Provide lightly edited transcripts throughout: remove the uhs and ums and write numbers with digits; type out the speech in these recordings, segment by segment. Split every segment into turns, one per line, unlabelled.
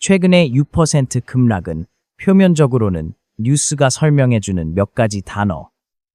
최근의 6% 급락은 표면적으로는 뉴스가 설명해주는 몇 가지 단어,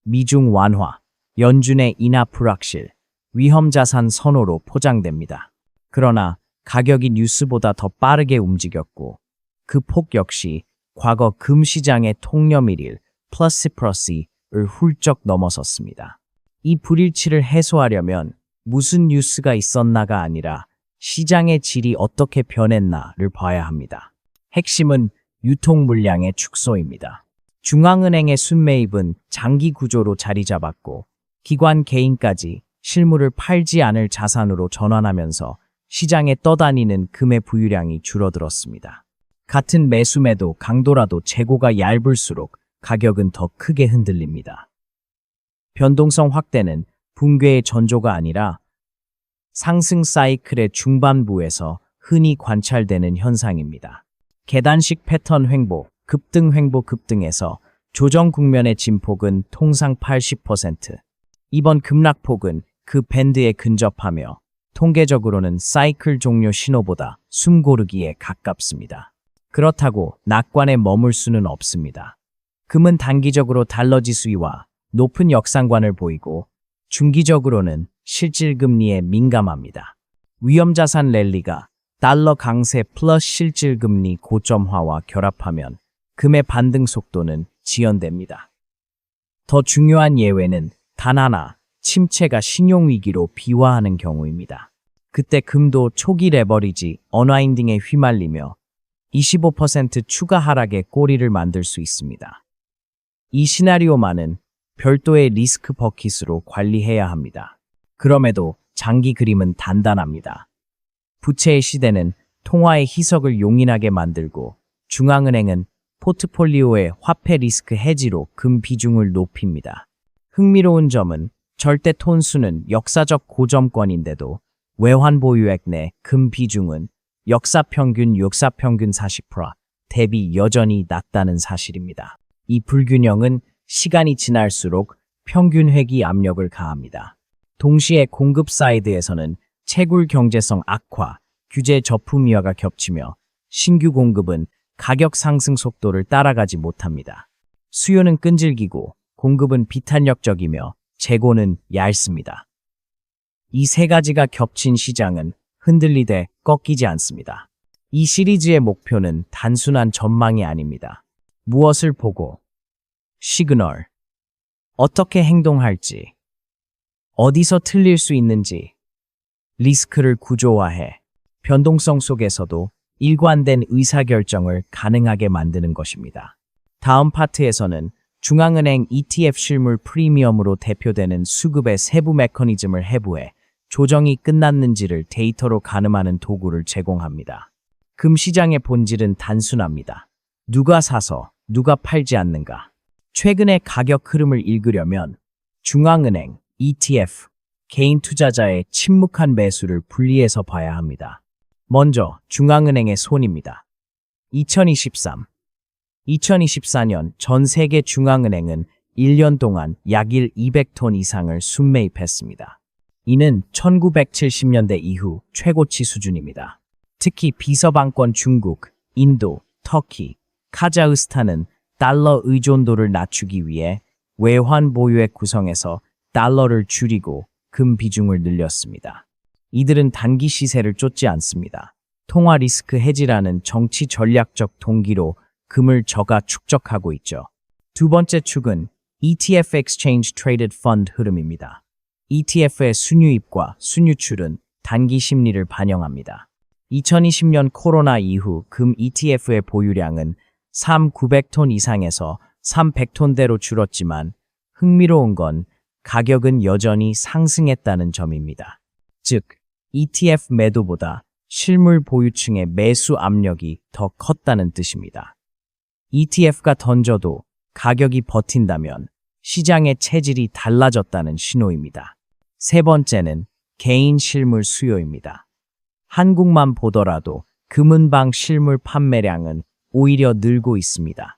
미중 완화, 연준의 인하 불확실, 위험자산 선호로 포장됩니다. 그러나 가격이 뉴스보다 더 빠르게 움직였고 그 폭 역시 과거 금시장의 통념일일 플러스를 훌쩍 넘어섰습니다. 이 불일치를 해소하려면 무슨 뉴스가 있었나가 아니라 시장의 질이 어떻게 변했나를 봐야 합니다. 핵심은 유통 물량의 축소입니다. 중앙은행의 순매입은 장기 구조로 자리 잡았고 기관 개인까지 실물을 팔지 않을 자산으로 전환하면서 시장에 떠다니는 금의 부유량이 줄어들었습니다. 같은 매수매도 강도라도 재고가 얇을수록 가격은 더 크게 흔들립니다. 변동성 확대는 붕괴의 전조가 아니라 상승 사이클의 중반부에서 흔히 관찰되는 현상입니다. 계단식 패턴 횡보, 급등 횡보 급등에서 조정 국면의 진폭은 통상 80%, 이번 급락폭은 그 밴드에 근접하며 통계적으로는 사이클 종료 신호보다 숨고르기에 가깝습니다. 그렇다고 낙관에 머물 수는 없습니다. 금은 단기적으로 달러 지수와 높은 역상관을 보이고 중기적으로는 실질금리에 민감합니다. 위험자산 랠리가 달러 강세 플러스 실질금리 고점화와 결합하면 금의 반등 속도는 지연됩니다. 더 중요한 예외는 단 하나, 침체가 신용위기로 비화하는 경우입니다. 그때 금도 초기 레버리지, 언와인딩에 휘말리며 25% 추가 하락의 꼬리를 만들 수 있습니다. 이 시나리오만은 별도의 리스크 버킷으로 관리해야 합니다. 그럼에도 장기 그림은 단단합니다. 부채의 시대는 통화의 희석을 용인하게 만들고 중앙은행은 포트폴리오의 화폐 리스크 해지로 금 비중을 높입니다. 흥미로운 점은 절대 톤수는 역사적 고점권인데도 외환 보유액 내 금 비중은 역사평균 40% 대비 여전히 낮다는 사실입니다. 이 불균형은 시간이 지날수록 평균 회귀 압력을 가합니다. 동시에 공급 사이드에서는 채굴 경제성 악화, 규제 저품위화가 겹치며 신규 공급은 가격 상승 속도를 따라가지 못합니다. 수요는 끈질기고 공급은 비탄력적이며 재고는 얇습니다. 이 세 가지가 겹친 시장은 흔들리되 꺾이지 않습니다. 이 시리즈의 목표는 단순한 전망이 아닙니다. 무엇을 보고, 시그널, 어떻게 행동할지, 어디서 틀릴 수 있는지, 리스크를 구조화해 변동성 속에서도 일관된 의사결정을 가능하게 만드는 것입니다. 다음 파트에서는 중앙은행 ETF 실물 프리미엄으로 대표되는 수급의 세부 메커니즘을 해부해 조정이 끝났는지를 데이터로 가늠하는 도구를 제공합니다. 금 시장의 본질은 단순합니다. 누가 사서 누가 팔지 않는가. 최근의 가격 흐름을 읽으려면 중앙은행, ETF, 개인 투자자의 침묵한 매수를 분리해서 봐야 합니다. 먼저 중앙은행의 손입니다. 2024년 전 세계 중앙은행은 1년 동안 약 200톤 이상을 순매입했습니다. 이는 1970년대 이후 최고치 수준입니다. 특히 비서방권 중국, 인도, 터키, 카자흐스탄은 달러 의존도를 낮추기 위해 외환 보유액 구성에서 달러를 줄이고 금 비중을 늘렸습니다. 이들은 단기 시세를 쫓지 않습니다. 통화 리스크 해지라는 정치 전략적 동기로 금을 저가 축적하고 있죠. 두 번째 축은 ETF Exchange Traded Fund 흐름입니다. ETF의 순유입과 순유출은 단기 심리를 반영합니다. 2020년 코로나 이후 금 ETF의 보유량은 900톤 이상에서 100톤대로 줄었지만 흥미로운 건 가격은 여전히 상승했다는 점입니다. 즉, ETF 매도보다 실물 보유층의 매수 압력이 더 컸다는 뜻입니다. ETF가 던져도 가격이 버틴다면 시장의 체질이 달라졌다는 신호입니다. 세 번째는 개인 실물 수요입니다. 한국만 보더라도 금은방 실물 판매량은 오히려 늘고 있습니다.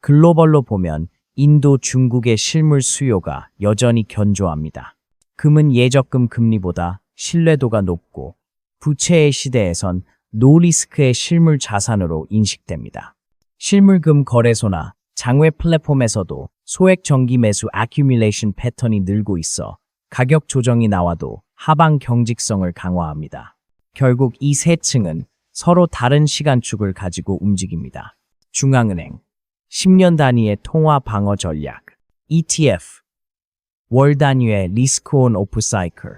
글로벌로 보면 인도, 중국의 실물 수요가 여전히 견조합니다. 금은 예적금 금리보다 신뢰도가 높고 부채의 시대에선 노리스크의 실물 자산으로 인식됩니다. 실물금 거래소나 장외 플랫폼에서도 소액 정기 매수 애큐뮬레이션 패턴이 늘고 있어 가격 조정이 나와도 하방 경직성을 강화합니다. 결국 이 세 층은 서로 다른 시간축을 가지고 움직입니다. 중앙은행, 10년 단위의 통화 방어 전략, ETF, 월 단위의 리스크온 오프 사이클,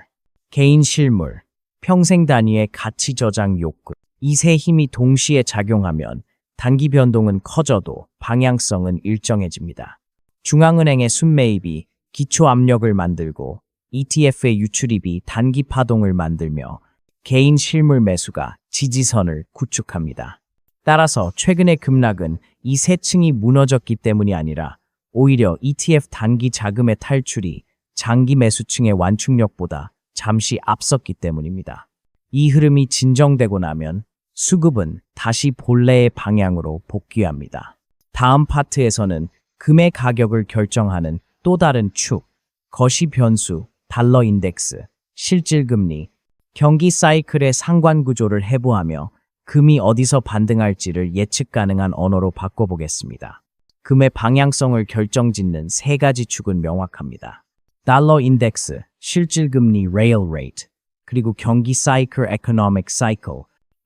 개인 실물, 평생 단위의 가치 저장 욕구. 이 세 힘이 동시에 작용하면 단기 변동은 커져도 방향성은 일정해집니다. 중앙은행의 순매입이 기초 압력을 만들고 ETF의 유출입이 단기 파동을 만들며 개인 실물 매수가 지지선을 구축합니다. 따라서 최근의 급락은 이 세 층이 무너졌기 때문이 아니라 오히려 ETF 단기 자금의 탈출이 장기 매수층의 완충력보다 잠시 앞섰기 때문입니다. 이 흐름이 진정되고 나면 수급은 다시 본래의 방향으로 복귀합니다. 다음 파트에서는 금의 가격을 결정하는 또 다른 축, 거시 변수, 달러 인덱스, 실질금리, 경기 사이클의 상관 구조를 해부하며 금이 어디서 반등할지를 예측 가능한 언어로 바꿔보겠습니다. 금의 방향성을 결정짓는 세 가지 축은 명확합니다. 달러 인덱스, 실질금리 레일 레이트, 그리고 경기 사이클 에코노믹 사이클.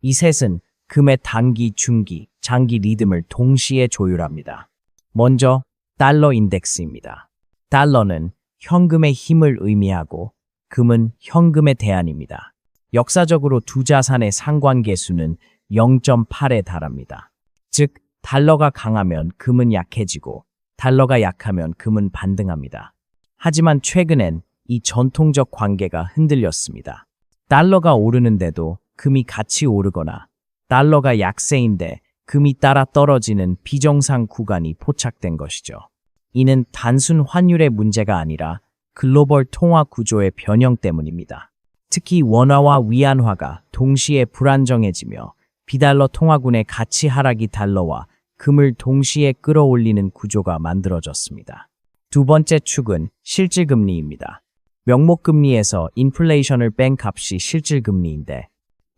이 셋은 금의 단기, 중기, 장기 리듬을 동시에 조율합니다. 먼저 달러 인덱스입니다. 달러는 현금의 힘을 의미하고 금은 현금의 대안입니다. 역사적으로 두 자산의 상관계수는 0.8에 달합니다. 즉, 달러가 강하면 금은 약해지고 달러가 약하면 금은 반등합니다. 하지만 최근엔 이 전통적 관계가 흔들렸습니다. 달러가 오르는데도 금이 같이 오르거나 달러가 약세인데 금이 따라 떨어지는 비정상 구간이 포착된 것이죠. 이는 단순 환율의 문제가 아니라 글로벌 통화 구조의 변형 때문입니다. 특히 원화와 위안화가 동시에 불안정해지며 비달러 통화군의 가치 하락이 달러와 금을 동시에 끌어올리는 구조가 만들어졌습니다. 두 번째 축은 실질금리입니다. 명목금리에서 인플레이션을 뺀 값이 실질금리인데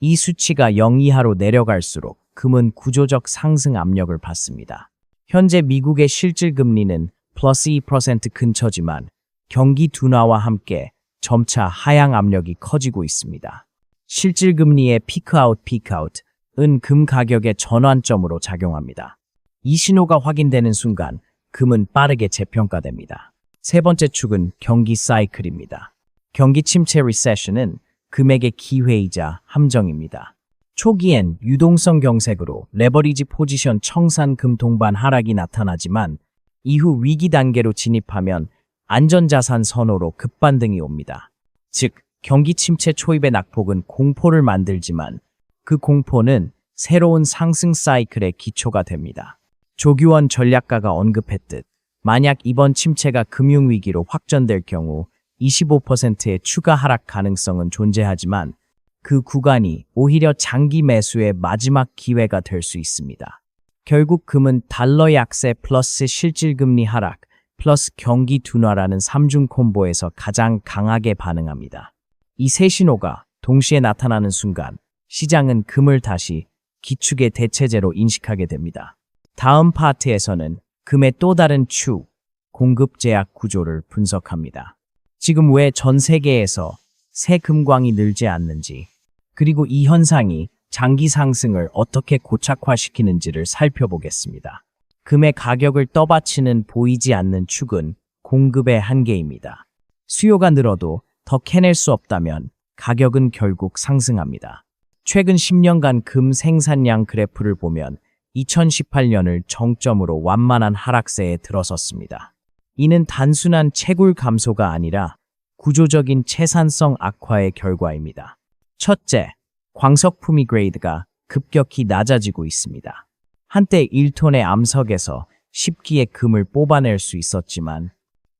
이 수치가 0 이하로 내려갈수록 금은 구조적 상승 압력을 받습니다. 현재 미국의 실질금리는 플러스 2% 근처지만 경기 둔화와 함께 점차 하향 압력이 커지고 있습니다. 실질금리의 피크아웃은 금 가격의 전환점으로 작용합니다. 이 신호가 확인되는 순간 금은 빠르게 재평가됩니다. 세 번째 축은 경기 사이클입니다. 경기 침체 리세션은 금액의 기회이자 함정입니다. 초기엔 유동성 경색으로 레버리지 포지션 청산 금 동반 하락이 나타나지만 이후 위기 단계로 진입하면 안전자산 선호로 급반등이 옵니다. 즉, 경기 침체 초입의 낙폭은 공포를 만들지만 그 공포는 새로운 상승 사이클의 기초가 됩니다. 조규원 전략가가 언급했듯 만약 이번 침체가 금융위기로 확전될 경우 25%의 추가 하락 가능성은 존재하지만 그 구간이 오히려 장기 매수의 마지막 기회가 될 수 있습니다. 결국 금은 달러 약세 플러스 실질금리 하락 플러스 경기 둔화라는 3중 콤보에서 가장 강하게 반응합니다. 이 세 신호가 동시에 나타나는 순간 시장은 금을 다시 기축의 대체제로 인식하게 됩니다. 다음 파트에서는 금의 또 다른 축, 공급 제약 구조를 분석합니다. 지금 왜 전 세계에서 새 금광이 늘지 않는지, 그리고 이 현상이 장기 상승을 어떻게 고착화시키는지를 살펴보겠습니다. 금의 가격을 떠받치는 보이지 않는 축은 공급의 한계입니다. 수요가 늘어도 더 캐낼 수 없다면 가격은 결국 상승합니다. 최근 10년간 금 생산량 그래프를 보면 2018년을 정점으로 완만한 하락세에 들어섰습니다. 이는 단순한 채굴 감소가 아니라 구조적인 채산성 악화의 결과입니다. 첫째, 광석 품위 그레이드가 급격히 낮아지고 있습니다. 한때 1톤의 암석에서 10기의 금을 뽑아낼 수 있었지만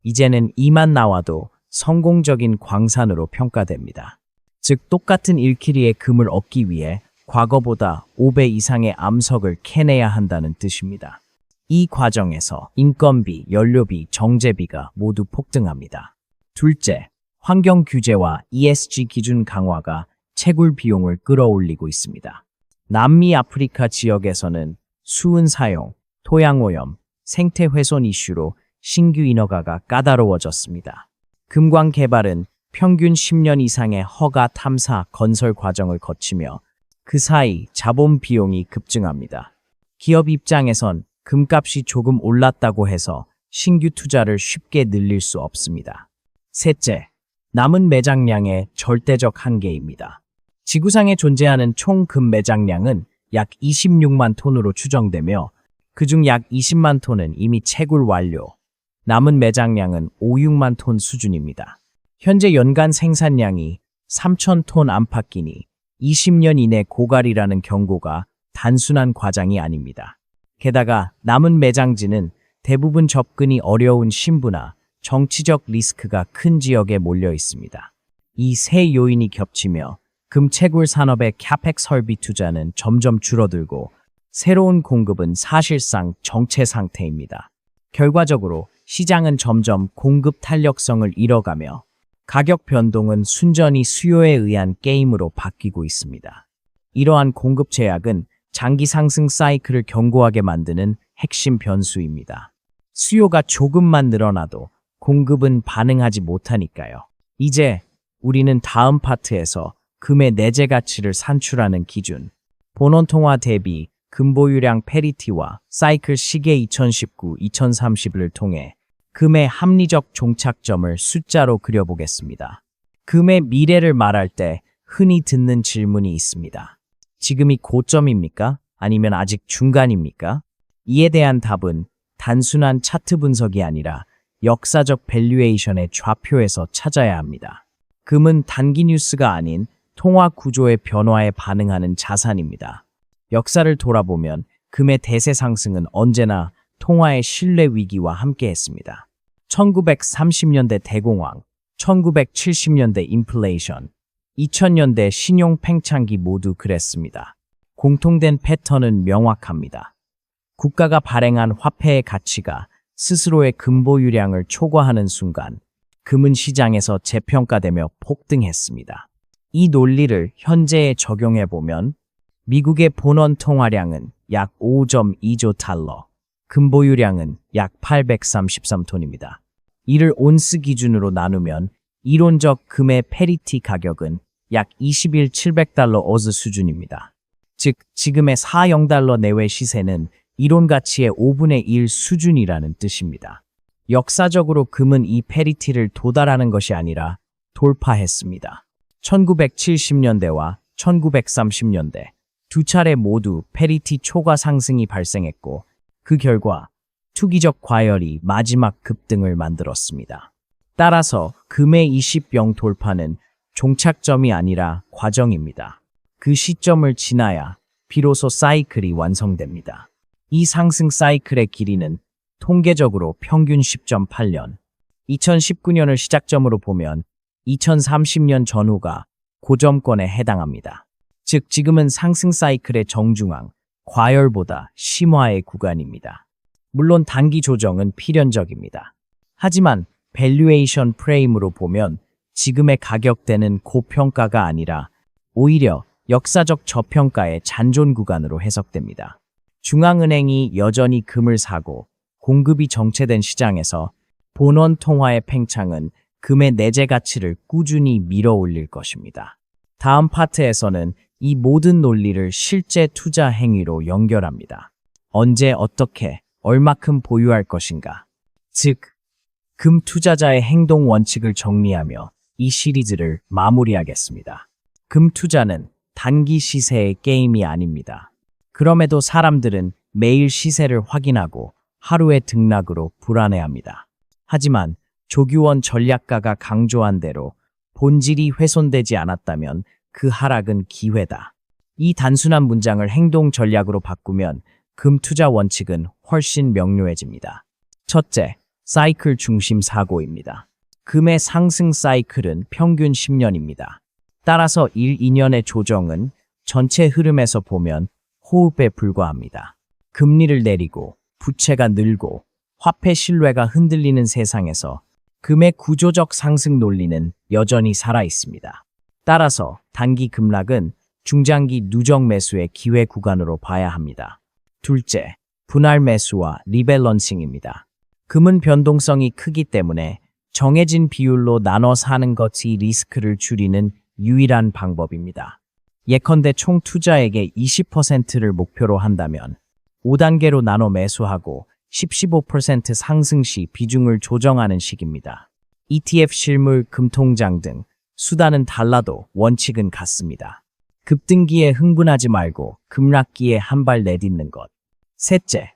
이제는 이만 나와도 성공적인 광산으로 평가됩니다. 즉 똑같은 1키리의 금을 얻기 위해 과거보다 5배 이상의 암석을 캐내야 한다는 뜻입니다. 이 과정에서 인건비, 연료비, 정제비가 모두 폭등합니다. 둘째, 환경 규제와 ESG 기준 강화가 채굴 비용을 끌어올리고 있습니다. 남미 아프리카 지역에서는 수은 사용, 토양오염, 생태 훼손 이슈로 신규 인허가가 까다로워졌습니다. 금광 개발은 평균 10년 이상의 허가 탐사 건설 과정을 거치며 그 사이 자본 비용이 급증합니다. 기업 입장에선 금값이 조금 올랐다고 해서 신규 투자를 쉽게 늘릴 수 없습니다. 셋째, 남은 매장량의 절대적 한계입니다. 지구상에 존재하는 총 금 매장량은 약 26만 톤으로 추정되며 그중 약 20만 톤은 이미 채굴 완료, 남은 매장량은 5, 6만 톤 수준입니다. 현재 연간 생산량이 3천 톤 안팎이니 20년 이내 고갈이라는 경고가 단순한 과장이 아닙니다. 게다가 남은 매장지는 대부분 접근이 어려운 신부나 정치적 리스크가 큰 지역에 몰려 있습니다. 이 세 요인이 겹치며 금채굴 산업의 캐펙 설비 투자는 점점 줄어들고 새로운 공급은 사실상 정체 상태입니다. 결과적으로 시장은 점점 공급 탄력성을 잃어가며 가격 변동은 순전히 수요에 의한 게임으로 바뀌고 있습니다. 이러한 공급 제약은 장기 상승 사이클을 견고하게 만드는 핵심 변수입니다. 수요가 조금만 늘어나도 공급은 반응하지 못하니까요. 이제 우리는 다음 파트에서 금의 내재 가치를 산출하는 기준, 본원통화 대비 금보유량 페리티와 사이클 시계 2019-2030을 통해 금의 합리적 종착점을 숫자로 그려보겠습니다. 금의 미래를 말할 때 흔히 듣는 질문이 있습니다. 지금이 고점입니까? 아니면 아직 중간입니까? 이에 대한 답은 단순한 차트 분석이 아니라 역사적 밸류에이션의 좌표에서 찾아야 합니다. 금은 단기 뉴스가 아닌 통화 구조의 변화에 반응하는 자산입니다. 역사를 돌아보면 금의 대세 상승은 언제나 통화의 신뢰 위기와 함께했습니다. 1930년대 대공황, 1970년대 인플레이션, 2000년대 신용 팽창기 모두 그랬습니다. 공통된 패턴은 명확합니다. 국가가 발행한 화폐의 가치가 스스로의 금보유량을 초과하는 순간 금은 시장에서 재평가되며 폭등했습니다. 이 논리를 현재에 적용해보면 미국의 본원 통화량은 약 5.2조 달러, 금보유량은 약 833톤입니다. 이를 온스 기준으로 나누면 이론적 금의 페리티 가격은 약 21,700달러 어즈 수준입니다. 즉, 지금의 40달러 내외 시세는 이론 가치의 5분의 1 수준이라는 뜻입니다. 역사적으로 금은 이 페리티를 도달하는 것이 아니라 돌파했습니다. 1970년대와 1930년대 두 차례 모두 페리티 초과 상승이 발생했고 그 결과 투기적 과열이 마지막 급등을 만들었습니다. 따라서 금의 20병 돌파는 종착점이 아니라 과정입니다. 그 시점을 지나야 비로소 사이클이 완성됩니다. 이 상승 사이클의 길이는 통계적으로 평균 10.8년, 2019년을 시작점으로 보면 2030년 전후가 고점권에 해당합니다. 즉 지금은 상승 사이클의 정중앙, 과열보다 심화의 구간입니다. 물론 단기 조정은 필연적입니다. 하지만 밸류에이션 프레임으로 보면 지금의 가격대는 고평가가 아니라 오히려 역사적 저평가의 잔존 구간으로 해석됩니다. 중앙은행이 여전히 금을 사고 공급이 정체된 시장에서 본원 통화의 팽창은 금의 내재 가치를 꾸준히 밀어올릴 것입니다. 다음 파트에서는 이 모든 논리를 실제 투자 행위로 연결합니다. 언제 어떻게 얼마큼 보유할 것인가. 즉, 금 투자자의 행동 원칙을 정리하며 이 시리즈를 마무리하겠습니다. 금 투자는 단기 시세의 게임이 아닙니다. 그럼에도 사람들은 매일 시세를 확인하고 하루의 등락으로 불안해합니다. 하지만 조규원 전략가가 강조한 대로 본질이 훼손되지 않았다면 그 하락은 기회다. 이 단순한 문장을 행동 전략으로 바꾸면 금 투자 원칙은 훨씬 명료해집니다. 첫째, 사이클 중심 사고입니다. 금의 상승 사이클은 평균 10년입니다. 따라서 1, 2년의 조정은 전체 흐름에서 보면 호흡에 불과합니다. 금리를 내리고 부채가 늘고 화폐 신뢰가 흔들리는 세상에서 금의 구조적 상승 논리는 여전히 살아 있습니다. 따라서 단기 급락은 중장기 누적 매수의 기회 구간으로 봐야 합니다. 둘째, 분할 매수와 리밸런싱입니다. 금은 변동성이 크기 때문에 정해진 비율로 나눠 사는 것이 리스크를 줄이는 유일한 방법입니다. 예컨대 총 투자액의 20%를 목표로 한다면 5단계로 나눠 매수하고 10-15% 상승 시 비중을 조정하는 식입니다. ETF 실물, 금통장 등 수단은 달라도 원칙은 같습니다. 급등기에 흥분하지 말고 급락기에 한 발 내딛는 것. 셋째,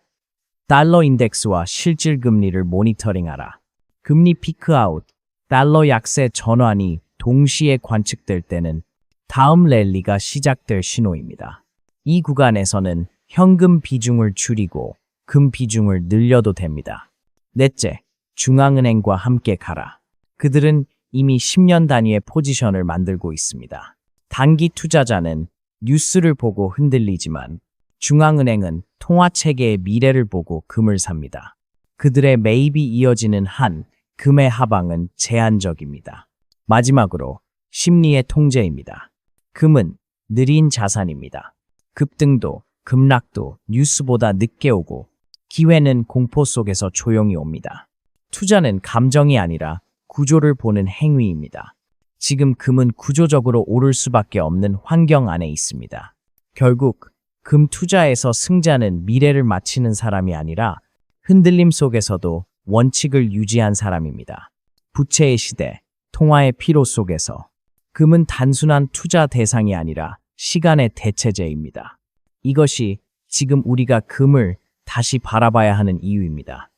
달러 인덱스와 실질 금리를 모니터링하라. 금리 피크아웃, 달러 약세 전환이 동시에 관측될 때는 다음 랠리가 시작될 신호입니다. 이 구간에서는 현금 비중을 줄이고 금 비중을 늘려도 됩니다. 넷째, 중앙은행과 함께 가라. 그들은 이미 10년 단위의 포지션을 만들고 있습니다. 단기 투자자는 뉴스를 보고 흔들리지만 중앙은행은 통화체계의 미래를 보고 금을 삽니다. 그들의 매입이 이어지는 한 금의 하방은 제한적입니다. 마지막으로 심리의 통제입니다. 금은 느린 자산입니다. 급등도 급락도 뉴스보다 늦게 오고 기회는 공포 속에서 조용히 옵니다. 투자는 감정이 아니라 구조를 보는 행위입니다. 지금 금은 구조적으로 오를 수밖에 없는 환경 안에 있습니다. 결국 금 투자에서 승자는 미래를 맞히는 사람이 아니라 흔들림 속에서도 원칙을 유지한 사람입니다. 부채의 시대, 통화의 피로 속에서 금은 단순한 투자 대상이 아니라 시간의 대체제입니다. 이것이 지금 우리가 금을 다시 바라봐야 하는 이유입니다.